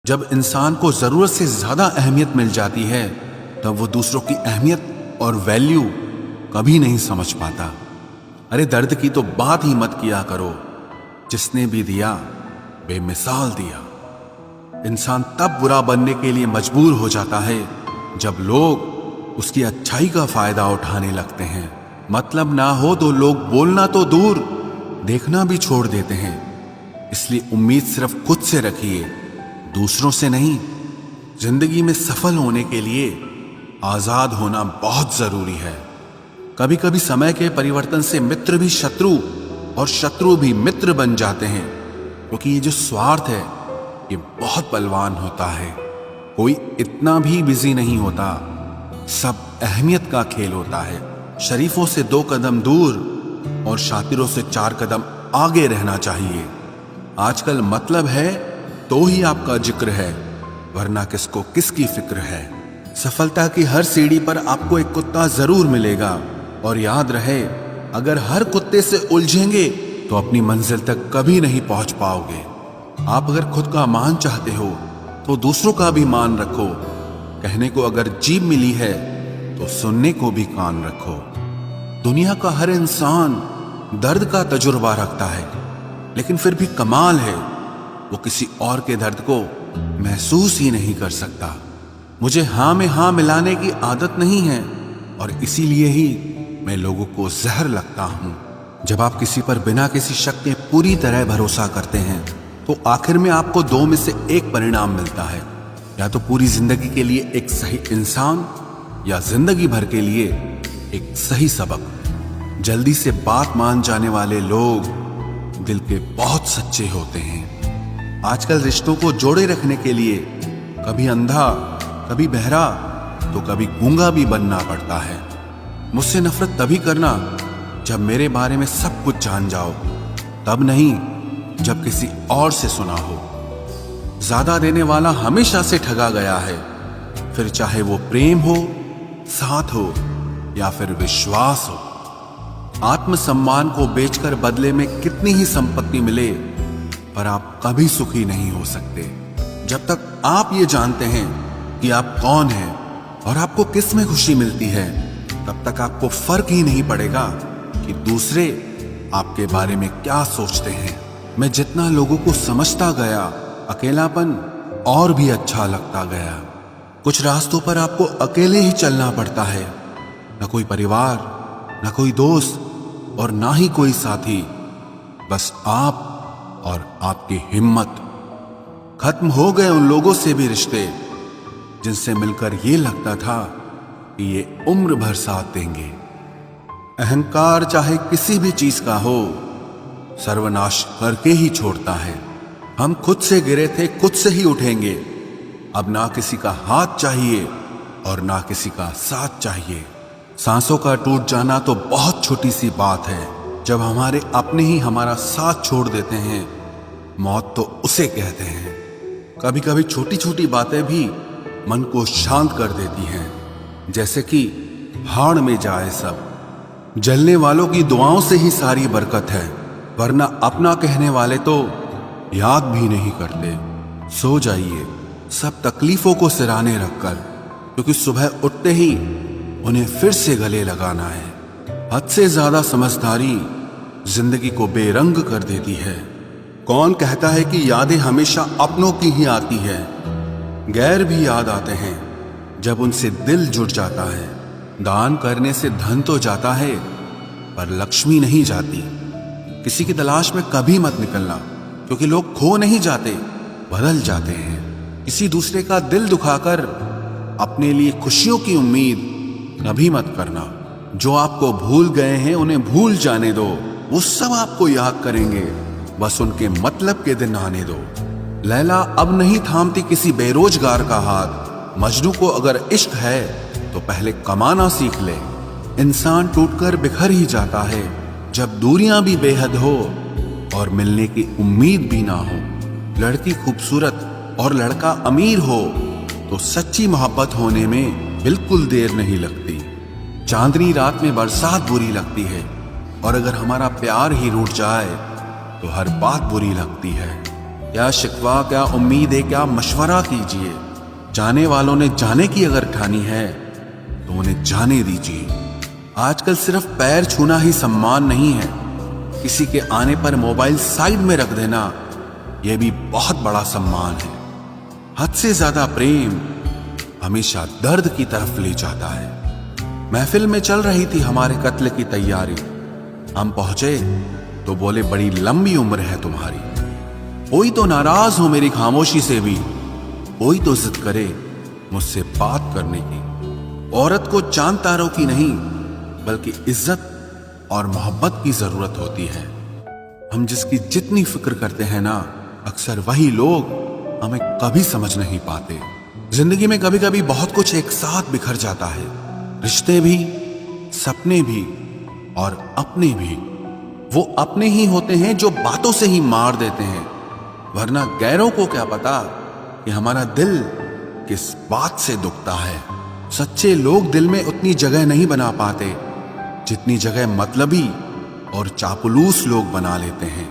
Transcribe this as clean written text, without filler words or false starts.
जब इंसान को जरूरत से ज्यादा अहमियत मिल जाती है तब वो दूसरों की अहमियत और वैल्यू कभी नहीं समझ पाता। अरे दर्द की तो बात ही मत किया करो, जिसने भी दिया बेमिसाल दिया। इंसान तब बुरा बनने के लिए मजबूर हो जाता है जब लोग उसकी अच्छाई का फायदा उठाने लगते हैं। मतलब ना हो तो लोग बोलना तो दूर, देखना भी छोड़ देते हैं। इसलिए उम्मीद सिर्फ खुद से रखिए, दूसरों से नहीं। जिंदगी में सफल होने के लिए आजाद होना बहुत जरूरी है। कभी कभी समय के परिवर्तन से मित्र भी शत्रु और शत्रु भी मित्र बन जाते हैं, क्योंकि ये जो स्वार्थ है ये बहुत बलवान होता है। कोई इतना भी बिजी नहीं होता, सब अहमियत का खेल होता है। शरीफों से 2 कदम दूर और शातिरों से 4 कदम आगे रहना चाहिए। आजकल मतलब है तो ही आपका जिक्र है, वरना किसको किसकी फिक्र है। सफलता की हर सीढ़ी पर आपको एक कुत्ता जरूर मिलेगा, और याद रहे अगर हर कुत्ते से उलझेंगे तो अपनी मंजिल तक कभी नहीं पहुंच पाओगे। आप अगर खुद का मान चाहते हो तो दूसरों का भी मान रखो। कहने को अगर जीभ मिली है तो सुनने को भी कान रखो। दुनिया का हर इंसान दर्द का तजुर्बा रखता है, लेकिन फिर भी कमाल है वो किसी और के दर्द को महसूस ही नहीं कर सकता। मुझे हां में हां मिलाने की आदत नहीं है, और इसीलिए ही मैं लोगों को जहर लगता हूं। जब आप किसी पर बिना किसी शक के पूरी तरह भरोसा करते हैं तो आखिर में आपको 2 में से एक परिणाम मिलता है। या तो पूरी जिंदगी के लिए एक सही इंसान, या जिंदगी भर के लिए एक सही सबक। जल्दी से बात मान जाने वाले लोग दिल के बहुत सच्चे होते हैं। आजकल रिश्तों को जोड़े रखने के लिए कभी अंधा, कभी बहरा, तो कभी गूंगा भी बनना पड़ता है। मुझसे नफरत तभी करना जब मेरे बारे में सब कुछ जान जाओ, तब नहीं जब किसी और से सुना हो। ज्यादा देने वाला हमेशा से ठगा गया है, फिर चाहे वो प्रेम हो, साथ हो या फिर विश्वास हो। आत्मसम्मान को बेचकर बदले में कितनी ही संपत्ति मिले, पर आप कभी सुखी नहीं हो सकते। जब तक आप ये जानते हैं कि आप कौन हैं और आपको किस में खुशी मिलती है, तब तक आपको फर्क ही नहीं पड़ेगा कि दूसरे आपके बारे में क्या सोचते हैं। मैं जितना लोगों को समझता गया, अकेलापन और भी अच्छा लगता गया। कुछ रास्तों पर आपको अकेले ही चलना पड़ता है, न कोई परिवार, न कोई दोस्त और ना ही कोई साथी, बस आप और आपकी हिम्मत। खत्म हो गए उन लोगों से भी रिश्ते जिनसे मिलकर ये लगता था कि ये उम्र भर साथ देंगे। अहंकार चाहे किसी भी चीज का हो, सर्वनाश करके ही छोड़ता है। हम खुद से गिरे थे, खुद से ही उठेंगे। अब ना किसी का हाथ चाहिए और ना किसी का साथ चाहिए। सांसों का टूट जाना तो बहुत छोटी सी बात है। जब हमारे अपने ही हमारा साथ छोड़ देते हैं, मौत तो उसे कहते हैं। कभी कभी छोटी छोटी बातें भी मन को शांत कर देती हैं, जैसे कि भाड़ में जाए सब। जलने वालों की दुआओं से ही सारी बरकत है, वरना अपना कहने वाले तो याद भी नहीं करते। सो जाइए सब तकलीफों को सिराने रखकर, क्योंकि सुबह उठते ही उन्हें फिर से गले लगाना है। हद से ज्यादा समझदारी जिंदगी को बेरंग कर देती है। कौन कहता है कि यादें हमेशा अपनों की ही आती है? गैर भी याद आते हैं जब उनसे दिल जुड़ जाता है। दान करने से धन तो जाता है, पर लक्ष्मी नहीं जाती। किसी की तलाश में कभी मत निकलना, क्योंकि लोग खो नहीं जाते, बदल जाते हैं। किसी दूसरे का दिल दुखाकर अपने लिए खुशियों की उम्मीद कभी मत करना। जो आपको भूल गए हैं उन्हें भूल जाने दो, वो सब आपको याद करेंगे, बस उनके मतलब के दिन आने दो। लैला अब नहीं थामती किसी बेरोजगार का हाथ। मजनू को अगर इश्क है तो पहले कमाना सीख ले। इंसान टूटकर बिखर ही जाता है जब दूरियां भी बेहद हो और मिलने की उम्मीद भी ना हो। लड़की खूबसूरत और लड़का अमीर हो तो सच्ची मोहब्बत होने में बिल्कुल देर नहीं लगती। चांदनी रात में बरसात बुरी लगती है, और अगर हमारा प्यार ही रूठ जाए तो हर बात बुरी लगती है। क्या शिकवा, क्या उम्मीद है, क्या मशवरा कीजिए। जाने वालों ने जाने की अगर ठानी है तो उन्हें जाने दीजिए। आजकल सिर्फ पैर छूना ही सम्मान नहीं है, किसी के आने पर मोबाइल साइड में रख देना यह भी बहुत बड़ा सम्मान है। हद से ज्यादा प्रेम हमेशा दर्द की तरफ ले जाता है। महफिल में चल रही थी हमारे कत्ल की तैयारी। हम पहुंचे तो बोले, बड़ी लंबी उम्र है तुम्हारी। कोई तो नाराज हो मेरी खामोशी से भी, कोई तो जिद करे मुझसे बात करने की। औरत को चांद तारों की नहीं बल्कि इज्जत और मोहब्बत की जरूरत होती है। हम जिसकी जितनी फिक्र करते हैं ना, अक्सर वही लोग हमें कभी समझ नहीं पाते। जिंदगी में कभी कभी बहुत कुछ एक साथ बिखर जाता है, रिश्ते भी, सपने भी और अपने भी। वो अपने ही होते हैं जो बातों से ही मार देते हैं, वरना गैरों को क्या पता कि हमारा दिल किस बात से दुखता है। सच्चे लोग दिल में उतनी जगह नहीं बना पाते जितनी जगह मतलबी और चापलूस लोग बना लेते हैं।